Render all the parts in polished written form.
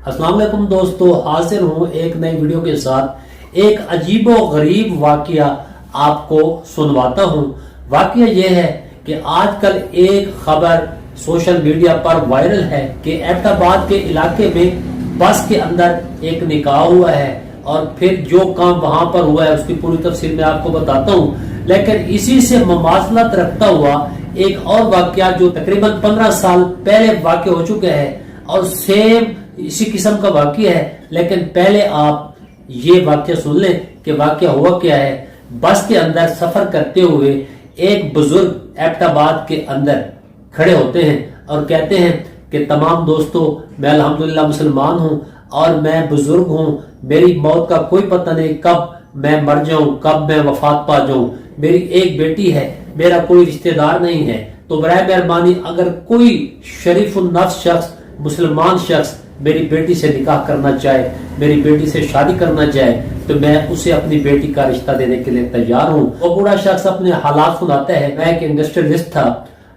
अस्सलाम वालेकुम दोस्तों, हाजिर हूँ एक नई वीडियो के साथ। एक अजीबो गरीब वाकया आपको सुनवाता हूँ। वाकया यह है कि आजकल एक खबर सोशल मीडिया पर वायरल है कि एबटाबाद के इलाके में बस के अंदर एक निकाह हुआ है और फिर जो काम वहां पर हुआ है उसकी पूरी तफसील मैं आपको बताता हूँ। लेकिन इसी से मुमासलत रखता हुआ एक और वाकया जो तकरीबन 15 साल पहले वाकया हो चुका है और सेम इसी किस्म का वाकया है। लेकिन पहले आप ये वाकया सुन लें कि वाकया हुआ क्या है। बस के अंदर सफर करते हुए एक बुजुर्ग एबटाबाद के अंदर खड़े होते हैं और कहते हैं कि तमाम दोस्तों, मैं अल्हम्दुलिल्लाह मुसलमान हूं और मैं बुजुर्ग हूं, मेरी मौत का कोई पता नहीं, कब मैं मर जाऊं, कब मैं वफात पा जाऊं। मेरी एक बेटी है, मेरा कोई रिश्तेदार नहीं है, तो बराए मेहरबानी अगर कोई शरीफुन नफ्स शख्स, मुसलमान शख्स मेरी बेटी से निकाह करना चाहे, मेरी बेटी से शादी करना चाहे, तो मैं उसे अपनी बेटी का रिश्ता देने के लिए तैयार हूँ। वो बूढ़ा शख्स अपने हालात सुनाता है। मैं एक इंडस्ट्रियलिस्ट था,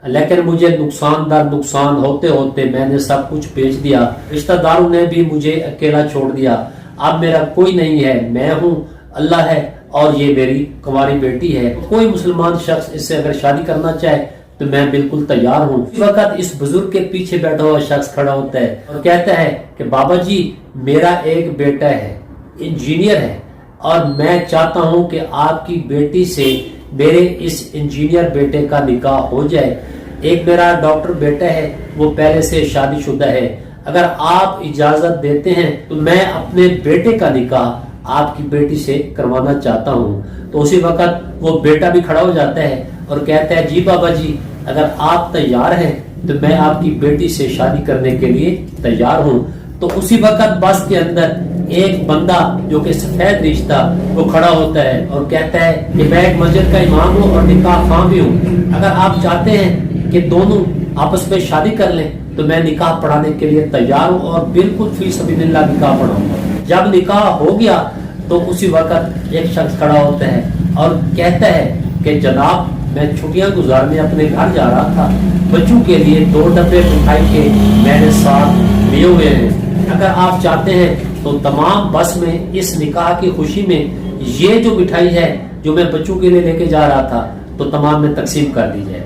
लेकिन मुझे नुकसान होते होते मैंने सब कुछ बेच दिया। रिश्तेदारों ने भी मुझे अकेला छोड़ दिया। अब मेरा कोई नहीं है, मैं हूँ, अल्लाह है और ये मेरी कुंवारी बेटी है। कोई मुसलमान शख्स इससे अगर शादी करना चाहे तो मैं बिल्कुल तैयार हूँ। इस वक्त इस बुजुर्ग के पीछे बैठा हुआ शख्स खड़ा होता है और कहता है कि बाबा जी, मेरा एक बेटा है, इंजीनियर है और मैं चाहता हूँ कि आपकी बेटी से मेरे इस इंजीनियर बेटे का निकाह हो जाए। एक मेरा डॉक्टर बेटा है, वो पहले से शादीशुदा है। अगर आप इजाजत देते हैं तो मैं अपने बेटे का निकाह आपकी बेटी से करवाना चाहता हूँ। तो उसी वक्त वो बेटा भी खड़ा हो जाता है और कहता है, जी बाबा जी, अगर आप तैयार हैं तो मैं आपकी बेटी से शादी करने के लिए तैयार हूँ। तो उसी वक्त बस के अंदर एक बंदा जो कि सफेद रिश्ता वो खड़ा होता है और कहता है कि मैं एक मस्जिद का इमाम हूँ और निकाह खां भी हूँ। अगर आप चाहते हैं कि दोनों आपस में शादी कर लें तो मैं निकाह पढ़ाने के लिए तैयार हूँ और बिल्कुल फी सबीलिल्लाह निकाह पढ़ाऊंगा। जब निकाह हो गया तो उसी वक्त एक शख्स खड़ा होता है और कहता है कि जनाब, मैं छुट्टियां गुजारने अपने घर जा रहा था, बच्चों के लिए 2 डब्बे मिठाई के मैंने साथ लिए हुए हैं। अगर आप चाहते हैं तो तमाम बस में इस निकाह की खुशी में ये जो मिठाई है जो मैं बच्चों के लिए लेके जा रहा था तो तमाम में तकसीम कर दी जाए।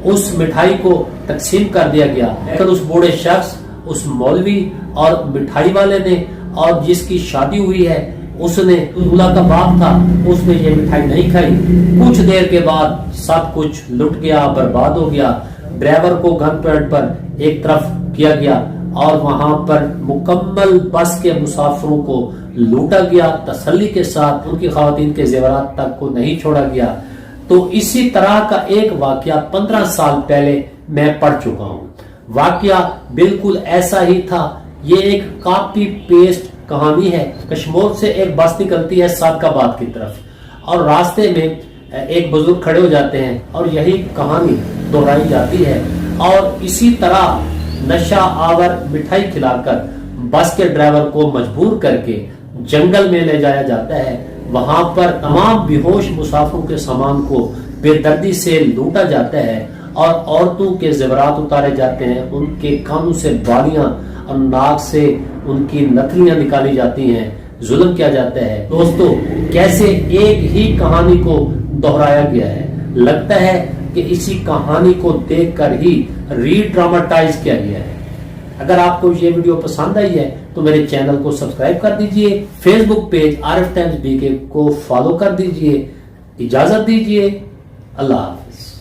उस मिठाई को तकसीम कर दिया गया। लेकिन उस बूढ़े शख्स, उस मौलवी और मिठाई वाले ने और जिसकी शादी हुई है उसने, दूल्हा का बाप था, उसने ये मिठाई नहीं खाई। कुछ देर के बाद सब कुछ लुट गया, बर्बाद हो गया। ड्राइवर को गन पॉइंट पर एक तरफ किया गया और वहां पर मुकम्मल बस के मुसाफिरों को लूटा गया। तसल्ली के साथ उनकी खवातीन के जेवरात तक को नहीं छोड़ा गया। तो इसी तरह का एक वाकया 15 साल पहले मैं पढ़ चुका हूँ। वाकया बिल्कुल ऐसा ही था। ये एक कॉपी पेस्ट कहानी है। कश्मीर से एक बस निकलती है सादकाबाद की तरफ और रास्ते में एक बुजुर्ग खड़े हो जाते हैं और यही कहानी दोहराई जाती है। और इसी तरह नशा आवर मिठाई खिलाकर बस के ड्राइवर को मजबूर करके जंगल में ले जाया जाता है। वहां पर तमाम बेहोश मुसाफिरों के सामान को बेदर्दी से लूटा जाता है और औरतों के जेवरात उतारे जाते हैं। उनके कानों से बालियां और नाक से उनकी नथलियां निकाली जाती हैं। जुल्म किया जाता है। दोस्तों, कैसे एक ही कहानी को दोहराया गया है। लगता है कि इसी कहानी को देखकर ही रीड्रामाटाइज किया गया है। अगर आपको ये वीडियो पसंद आई है तो मेरे चैनल को सब्सक्राइब कर दीजिए। Facebook page Arif Times BK को फॉलो कर दीजिए। इजाजत दीजिए। अल्लाह।